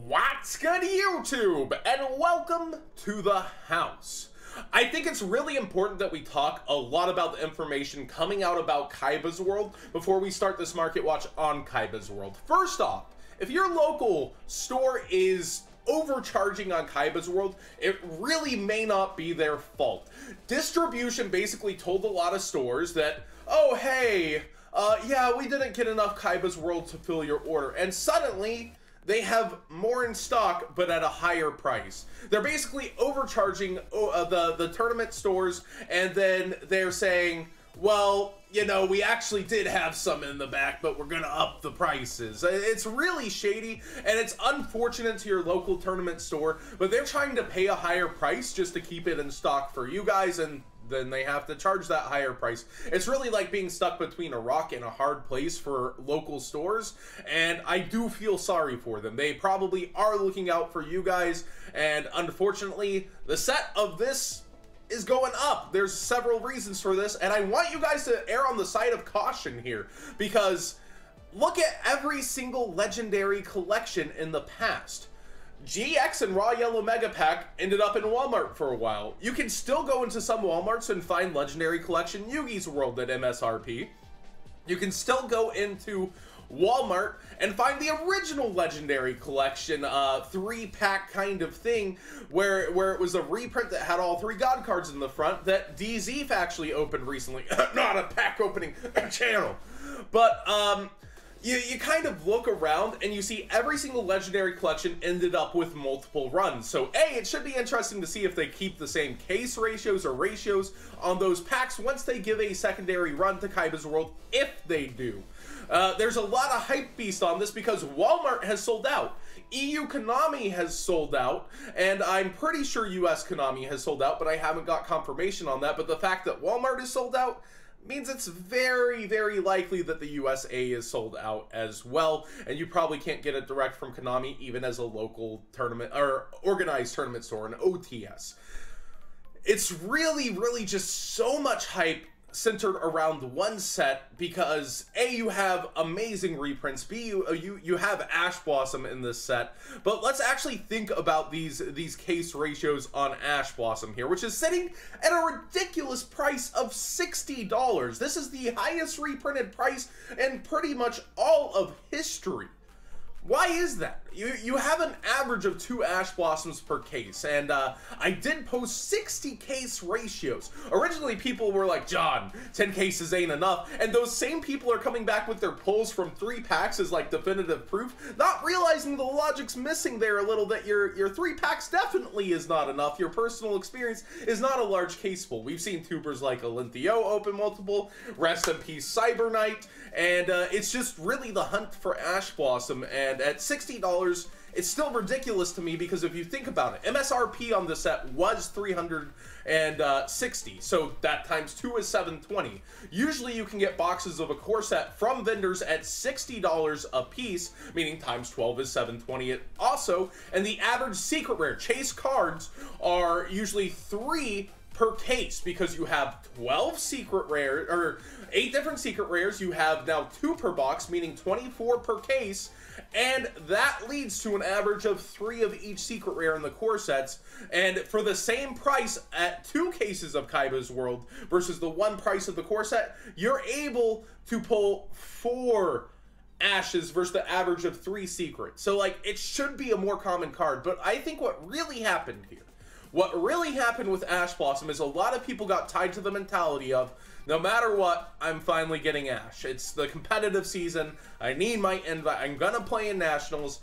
What's good, YouTube? And welcome to the house. I think it's really important that we talk a lot about the information coming out about Kaiba's World before we start this market watch on Kaiba's World. First off, if your local store is overcharging on Kaiba's World, it really may not be their fault. Distribution basically told a lot of stores that, oh hey, yeah, we didn't get enough Kaiba's World to fill your order, and suddenly they have more in stock, but at a higher price. They're basically overcharging the tournament stores, and then they're saying, well, you know, we actually did have some in the back, but we're gonna up the prices. It's really shady, and it's unfortunate to your local tournament store, but they're trying to pay a higher price just to keep it in stock for you guys, and then they have to charge that higher price. It's really like being stuck between a rock and a hard place for local stores, and I do feel sorry for them. They probably are looking out for you guys, and unfortunately, the set of this is going up. There's several reasons for this, and I want you guys to err on the side of caution here, because look at every single legendary collection in the past. GX and Raw Yellow Mega Pack ended up in Walmart for a while. You can still go into some Walmarts and find Legendary Collection Yugi's World at MSRP. You can still go into Walmart and find the original Legendary Collection 3-pack kind of thing where it was a reprint that had all 3 God cards in the front that DZ actually opened recently. Not a pack opening channel. But You kind of look around and you see every single legendary collection ended up with multiple runs. So A, it should be interesting to see if they keep the same case ratios or ratios on those packs once they give a secondary run to Kaiba's World, if they do. There's a lot of hype beast on this because Walmart has sold out. EU Konami has sold out, and I'm pretty sure US Konami has sold out, but I haven't got confirmation on that. But the fact that Walmart is sold out means it's very, very likely that the USA is sold out as well, and you probably can't get it direct from Konami even as a local tournament or organized tournament store, an OTS. It's really, really just so much hype centered around one set because A, you have amazing reprints, B, you have Ash Blossom in this set, but let's actually think about these case ratios on Ash Blossom here, which is sitting at a ridiculous price of $60. This is the highest reprinted price in pretty much all of history. Why is that? You have an average of 2 Ash Blossoms per case, and I did post 60 case ratios. Originally, people were like, John, 10 cases ain't enough, and those same people are coming back with their pulls from 3 packs as like definitive proof, not realizing the logic's missing there a little, that your 3 packs definitely is not enough. Your personal experience is not a large case full. We've seen tubers like Olinthio open multiple, rest in peace Cyber Knight, and it's just really the hunt for Ash Blossom, and at $60, it's still ridiculous to me because if you think about it, MSRP on this set was $360, so that times 2 is $720. Usually you can get boxes of a core set from vendors at $60 a piece, meaning times 12 is $720 also, and the average secret rare chase cards are usually 3 per case because you have 12 secret rares, or 8 different secret rares. You have now 2 per box, meaning 24 per case, and that leads to an average of 3 of each secret rare in the core sets. And for the same price at 2 cases of Kaiba's World versus the 1 price of the core set, you're able to pull 4 Ashes versus the average of 3 secrets. So like, it should be a more common card, but I think what really happened here, what really happened with Ash Blossom is a lot of people got tied to the mentality of, no matter what, I'm finally getting Ash. It's the competitive season. I need my invite. I'm going to play in Nationals.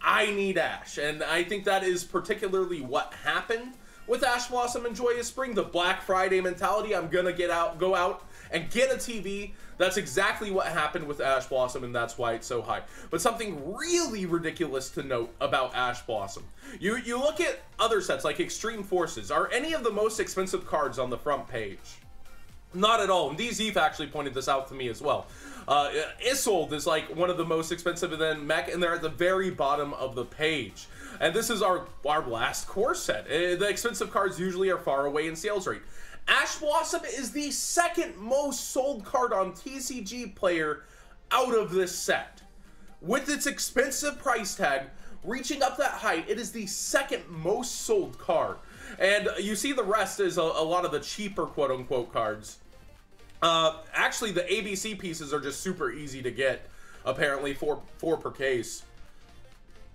I need Ash. And I think that is particularly what happened with Ash Blossom and Joyous Spring. The Black Friday mentality. I'm going to go out and get a TV. That's exactly what happened with Ash Blossom, and that's why it's so high. But something really ridiculous to note about Ash Blossom. You look at other sets like Extreme Forces. Are any of the most expensive cards on the front page? Not at all. And DZ actually pointed this out to me as well. Isolde is like one of the most expensive, and then Mech, and they're at the very bottom of the page. And this is our last core set. The expensive cards usually are far away in sales rate. Ash Blossom is the 2nd most sold card on TCG Player out of this set. With its expensive price tag, reaching up that height. It is the second most sold card. And you see the rest is a lot of the cheaper quote-unquote cards. Actually, the ABC pieces are just super easy to get, apparently, four per case.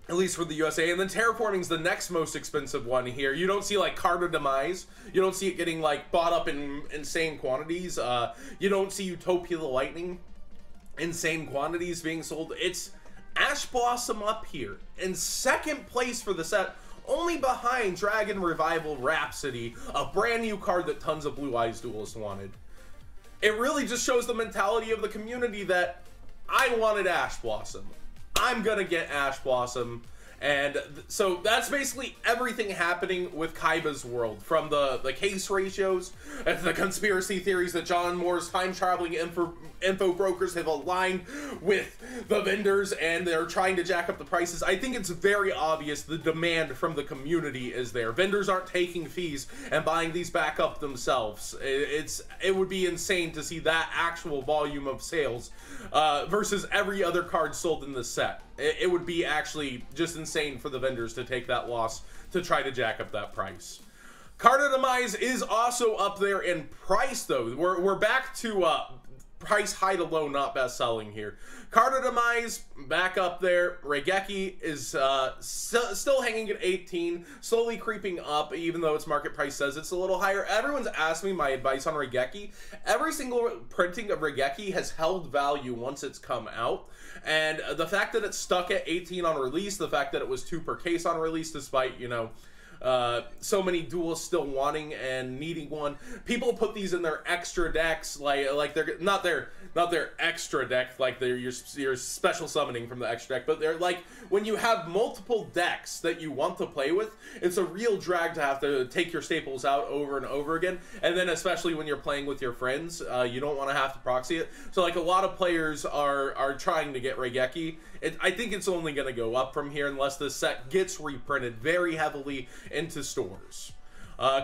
At least for the USA. And then Terraforming's the next most expensive one here. You don't see like Carta Demise. You don't see it getting like bought up in insane quantities. You don't see Utopia the Lightning insane quantities being sold. It's Ash Blossom up here in second place for the set, only behind Dragon Revival Rhapsody, a brand new card that tons of Blue Eyes duelists wanted. It really just shows the mentality of the community that I wanted Ash Blossom. I'm gonna get Ash Blossom. And so that's basically everything happening with Kaiba's world, from the case ratios and the conspiracy theories that John Moore's time-traveling info brokers have aligned with the vendors and they're trying to jack up the prices. I think it's very obvious the demand from the community is there. Vendors aren't taking fees and buying these back up themselves. It would be insane to see that actual volume of sales versus every other card sold in the set. It would be actually just insane for the vendors to take that loss to try to jack up that price. Carta Demise is also up there in price, though. We're back to price high to low, not best selling here. Carta Demise back up there. Righetti is still hanging at 18, slowly creeping up, even though its market price says it's a little higher. Everyone's asked me my advice on Righetti. Every single printing of Righetti has held value once it's come out. And the fact that it's stuck at 18 on release, the fact that it was 2 per case on release, despite, you know, so many duelists still wanting and needing one. People put these in their extra decks, like they're not their extra deck, like they're your special summoning from the extra deck, but they're like when you have multiple decks that you want to play with, it's a real drag to have to take your staples out over and over again. And then especially when you're playing with your friends, you don't want to have to proxy it. So like a lot of players are trying to get Righetti. I think it's only going to go up from here unless this set gets reprinted very heavily into stores.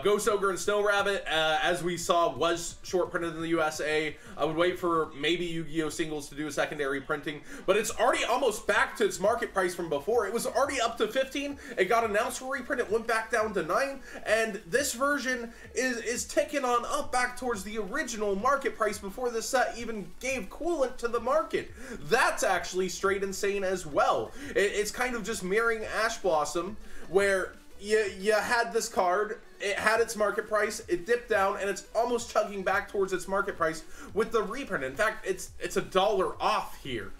Ghost Ogre and Snow Rabbit, as we saw, was short printed in the USA. I would wait for maybe Yu-Gi-Oh! Singles to do a secondary printing, but it's already almost back to its market price from before. It was already up to 15. It got announced for reprint. It went back down to 9, and this version is ticking on up back towards the original market price before this set even gave coolant to the market. That's actually straight insane as well. It's kind of just mirroring Ash Blossom, where you had this card, it had its market price, it dipped down, and it's almost chugging back towards its market price with the reprint. In fact, it's $1 off here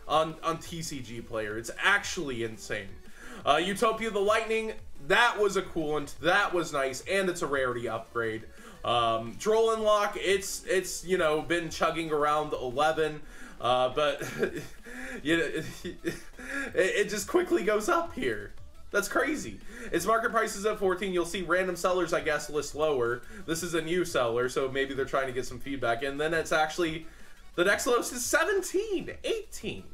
on TCG Player. It's actually insane. Utopia the Lightning, that was a coolant, that was nice, and it's a rarity upgrade. Droll and Lock, it's you know, been chugging around 11, but you know, it just quickly goes up here. That's crazy. Its market price is at 14. You'll see random sellers, I guess, list lower. This is a new seller, so maybe they're trying to get some feedback. And then it's actually, the next lowest is 17, 18.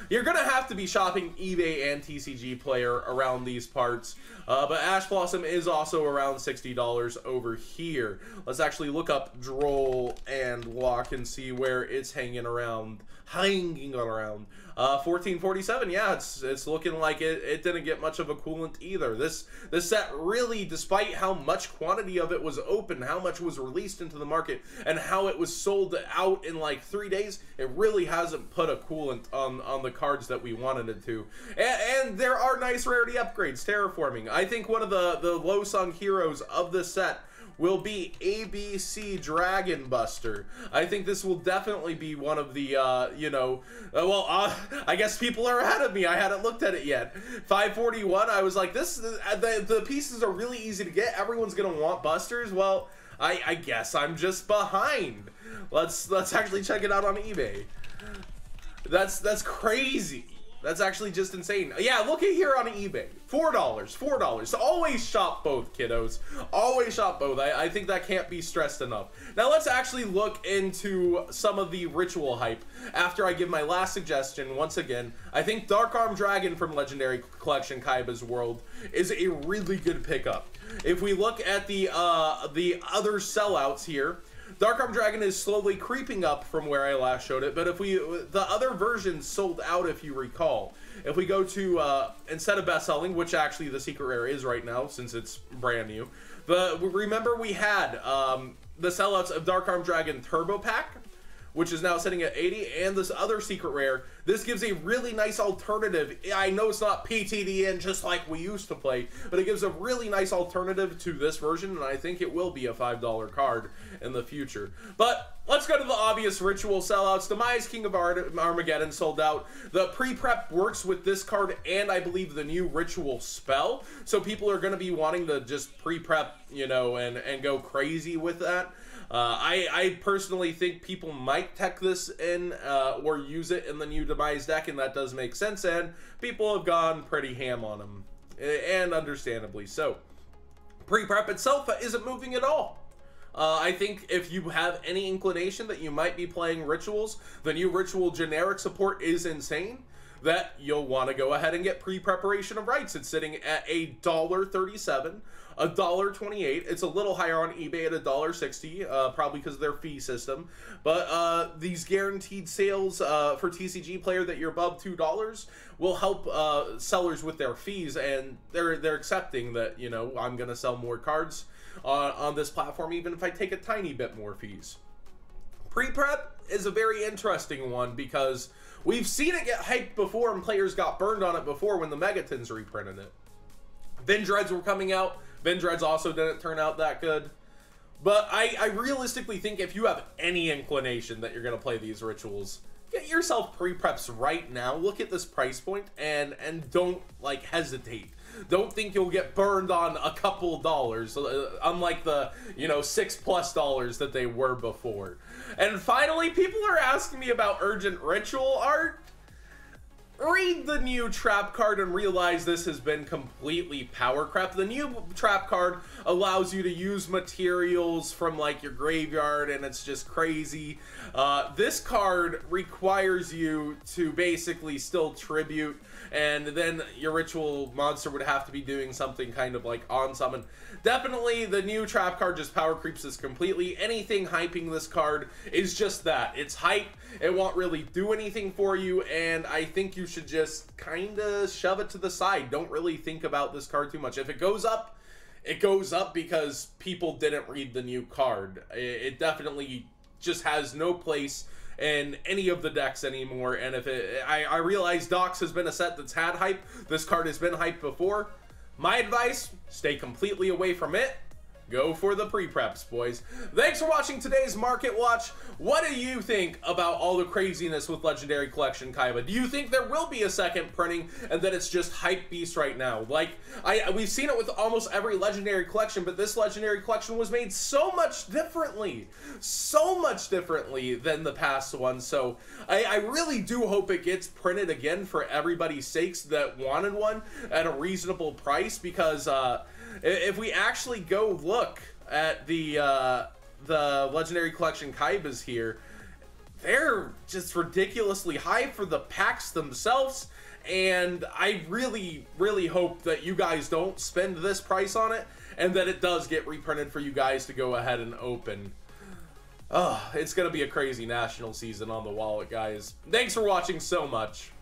You're going to have to be shopping eBay and TCG Player around these parts. But Ash Blossom is also around $60 over here. Let's actually look up Droll and Lock and see where it's hanging around. 1447. Yeah, it's looking like it didn't get much of a coolant either. This set really, despite how much quantity of it was open, how much was released into the market, and how it was sold out in like 3 days, it really hasn't put a coolant on the cards that we wanted it to. And there are nice rarity upgrades. Terraforming, I think one of the low sung heroes of this set will be ABC Dragon Buster. I think this will definitely be one of the, you know, I guess people are ahead of me. I hadn't looked at it yet. 541, I was like, the pieces are really easy to get. Everyone's going to want Busters. Well, I guess I'm just behind. Let's actually check it out on eBay. That's crazy. That's actually just insane. Yeah, look at here on eBay. $4. So always shop both, kiddos. Always shop both. I think that can't be stressed enough. Now let's actually look into some of the ritual hype. After I give my last suggestion, once again, I think Dark Arm Dragon from Legendary Collection Kaiba's World is a really good pickup. If we look at the other sellouts here, Dark Arm Dragon is slowly creeping up from where I last showed it, but if the other versions sold out, if you recall. If we go to, instead of best-selling, which actually the secret rare is right now, since it's brand new, remember we had the sellouts of Dark Arm Dragon Turbo Pack, which is now sitting at 80, and this other secret rare. This gives a really nice alternative. I know it's not PTDN just like we used to play, but it gives a really nice alternative to this version, and I think it will be a $5 card in the future. But let's go to the obvious ritual sellouts. Demise King of Armageddon sold out. The pre-prep works with this card and I believe the new ritual spell, so people are going to be wanting to just pre-prep, you know, and go crazy with that. I personally think people might tech this in or use it in the new Demise deck, and that does make sense, and people have gone pretty ham on them, and understandably so. Pre-prep itself isn't moving at all. I think if you have any inclination that you might be playing rituals, the new ritual generic support is insane, that you'll want to go ahead and get pre-preparation of rites. It's sitting at $1.37. $1.28. It's a little higher on eBay at $1.60, probably because of their fee system. But these guaranteed sales for TCG player that you're above $2 will help sellers with their fees, and they're accepting that, you know, I'm gonna sell more cards on this platform even if I take a tiny bit more fees. Pre-prep is a very interesting one because we've seen it get hyped before and players got burned on it before when the Megatons reprinted it. Vindreads were coming out. Vindreads also didn't turn out that good. But I realistically think if you have any inclination that you're going to play these rituals, get yourself pre-preps right now. Look at this price point and don't, like, hesitate. Don't think you'll get burned on a couple dollars, unlike the, you know, $6+ that they were before. And finally, people are asking me about urgent ritual art. Read the new trap card and realize this has been completely power crap. The new trap card allows you to use materials from like your graveyard, and it's just crazy. This card requires you to basically still tribute, and then your ritual monster would have to be doing something kind of like on summon. Definitely the new trap card just power creeps this completely. Anything hyping this card is just that. It's hype. It won't really do anything for you, and I think you should just kind of shove it to the side. Don't really think about this card too much. If it goes up, it goes up because people didn't read the new card. It definitely just has no place in any of the decks anymore, and if I realize Docs has been a set that's had hype. This card has been hyped before. My advice, stay completely away from it. Go for the pre-preps, boys. Thanks for watching today's Market Watch. What do you think about all the craziness with Legendary Collection Kaiba? Do you think there will be a second printing and that it's just hype beast right now? Like, we've seen it with almost every Legendary Collection, but this Legendary Collection was made so much differently than the past one. So I really do hope it gets printed again for everybody's sakes that wanted one at a reasonable price, because if we actually go look at the Legendary Collection Kaibas here, they're just ridiculously high for the packs themselves, and I really, really hope that you guys don't spend this price on it, and that it does get reprinted for you guys to go ahead and open. It's gonna be a crazy national season on the wallet, guys. Thanks for watching so much.